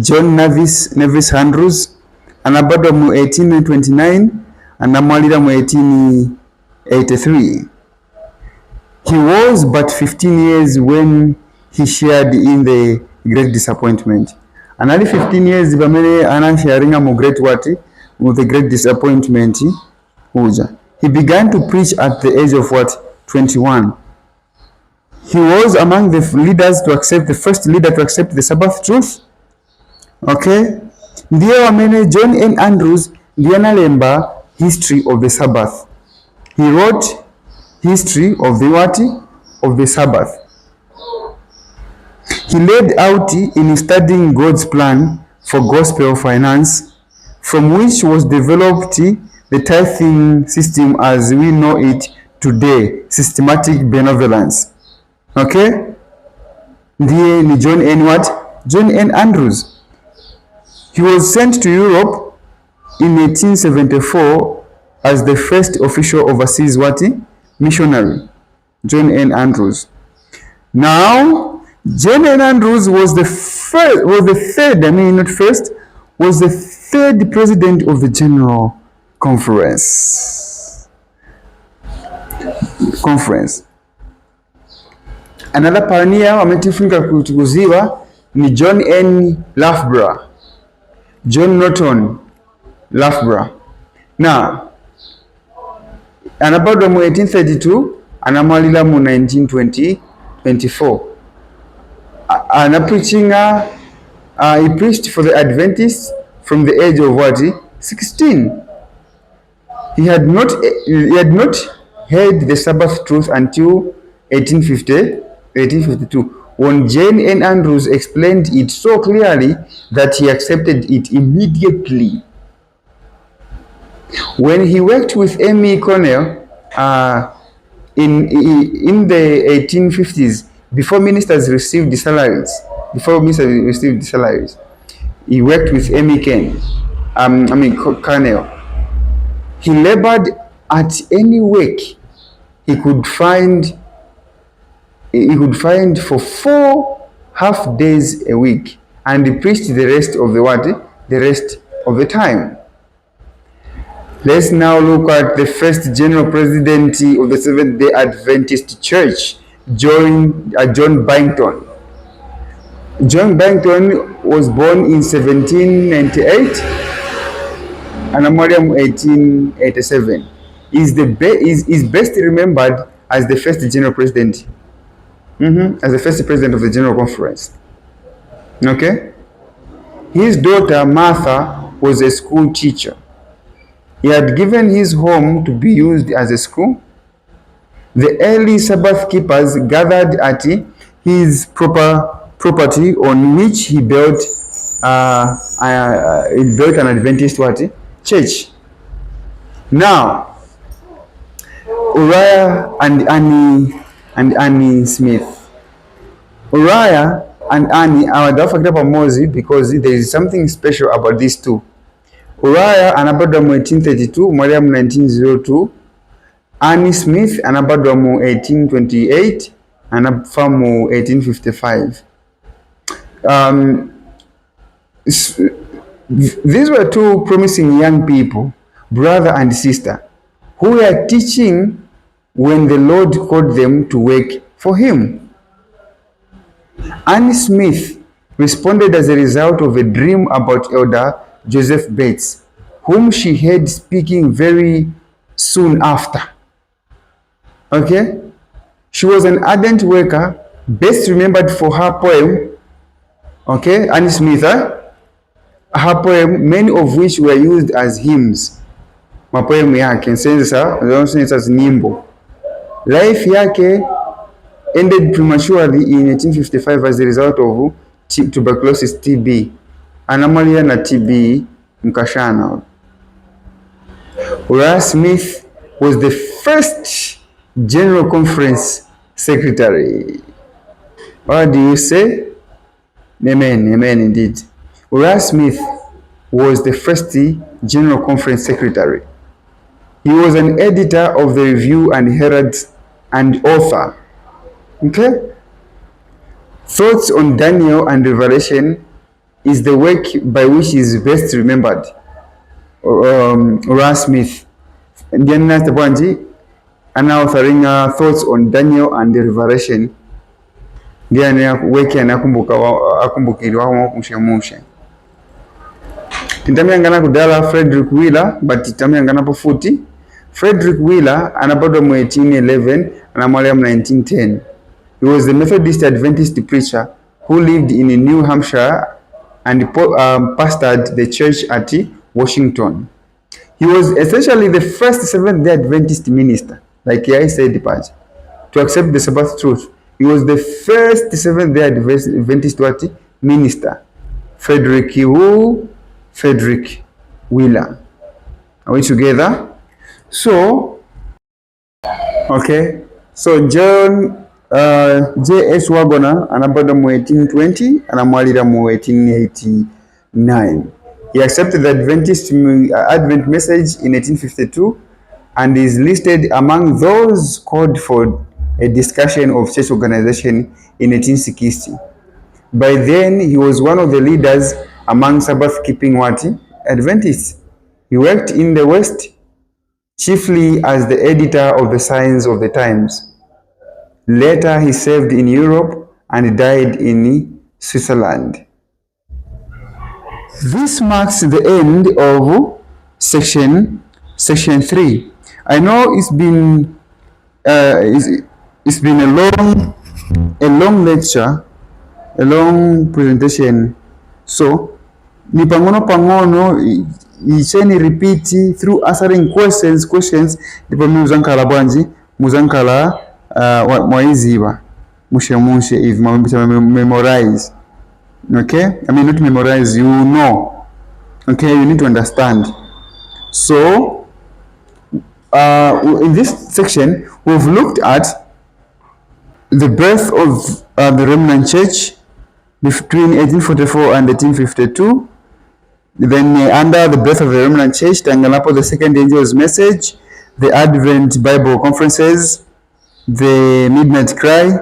John Nevis Andrews, anabadwa mu 1829 anamwalira mu 1883. He was but 15 years when he shared in the great disappointment. Another 15 years bamene ana sharing mu great what with the great disappointment uja. He began to preach at the age of what 21. He was among the leaders to accept the first leader to accept the Sabbath truth. Okay, ndiye wamene John N. Andrews ndiye analemba history of the Sabbath. He wrote history of the what of the Sabbath. He laid out in studying God's plan for gospel finance, from which was developed the tithing system as we know it today, systematic benevolence. Okay? Ndiye ni John N. what? John N. Andrews. He was sent to Europe in 1874 as the first official overseas what? Missionary. John N. Andrews. Now, John N. Andrews was the third president of the General Conference. Another pioneer wametufunga kutukuziwa ni John N. Loughborough. John Norton Loughborough. Now, anabadwa mu 1832 anamalira mu 1924. He preached for the Adventists from the age of what? 16. He had not heard the Sabbath truth until 1852, when John N. Andrews explained it so clearly that he accepted it immediately. When he worked with Amy Cornell in the 1850s, before ministers received salaries, he worked with Amy Cornell. He labored at any work he could find for 4 half days a week, and he preached the rest of the time. Let's now look at the first general president of the Seventh-day Adventist Church, John Byington. John Byington was born in 1798 and died in 1887. Is best remembered as the first general president, as the first president of the General Conference. Okay, his daughter Martha was a school teacher. He had given his home to be used as a school. The early Sabbath keepers gathered at his property, on which he built an Adventist church. Now, Uriah and Annie Smith. Uriah and Annie are Mozi because there is something special about these two. Uriah anabadwa mu 1832, Mariam 1902. Annie Smith anabadwa mu 1828, anafa mu 1855. These were two promising young people, brother and sister, who were teaching when the Lord called them to work for him. Annie Smith responded as a result of a dream about Elder Joseph Bates, whom she heard speaking very soon after. Okay? She was an ardent worker, best remembered for her poem. Okay, Annie Smith, her poem, many of which were used as hymns. Mapoemu yake as nyimbo. Life yake ended prematurely in 1855 as a result of tuberculosis, TB. Anamalia na TB mkashana. Uriah Smith was the first General Conference Secretary. What do you say? Amen, amen indeed. Uriah Smith was the first General Conference Secretary. He was an editor of the Review and Herald and author. Okay? Thoughts on Daniel and Revelation is the work by which he is best remembered. Uriah Smith. Ndiye authoring thoughts on Daniel and the Revelation. ndiye weki akumbukirwaho mushemushe. Tintamyangana kudala Frederick Wheeler, but tintamyangana po futi. Frederick Wheeler anabadwa mu 1811 anamwalira mu 1910. He was the Methodist Adventist preacher who lived in New Hampshire and pastored the church at Washington. He was essentially the first Seventh-day Adventist minister, like I said, to accept the Sabbath truth. He was the first Seventh-day Adventist minister. Frederick Wheeler. Are we together? So, okay. So John J.S. Waggoner anabadwa mu 1820 anamwalira mu 1889. He accepted the Advent message in 1852 and is listed among those called for a discussion of church organization in 1860. By then, he was one of the leaders among Sabbath-keeping Adventists. He worked in the West, chiefly as the editor of the Signs of the Times. Later, he served in Europe and died in Switzerland. This marks the end of section 3. I know it's been a long lecture, a long presentation. So ni pangono isheni repeat through answering questions ndipo muzankala bwanji muzankala mwaiziba mushemushe if memorize. Okay, I mean not memorize, you know. Okay, you need to understand. So in this section we've looked at the birth of the Remnant Church between 1844 and 1852. Then under the birth of the Remnant Church, Tanganapo, the second angel's message, the Advent Bible conferences, the midnight cry,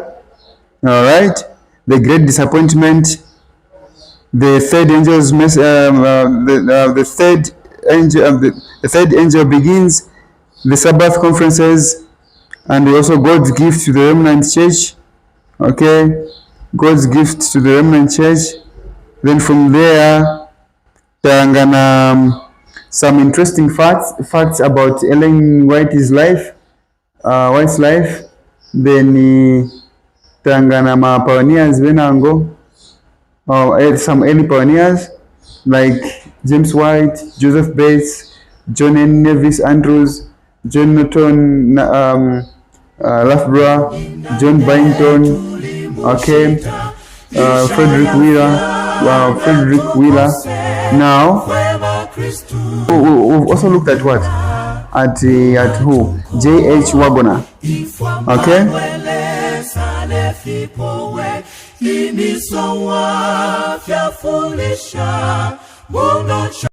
all right, the great disappointment, the third angel's message, the third angel begins, the Sabbath conferences, and also God's gift to the Remnant Church. Okay, God's gift to the Remnant Church. Then from there, some interesting facts about Ellen White's life. Then Tangana pioneers venango, some early pioneers like James White, Joseph Bates, John N. Nevis Andrews, John Norton Loughborough, John Byington, okay, Frederick Wheeler. Now we've also looked at what? At who? J.H. Waggoner. Okay. Ini soa fya fulisha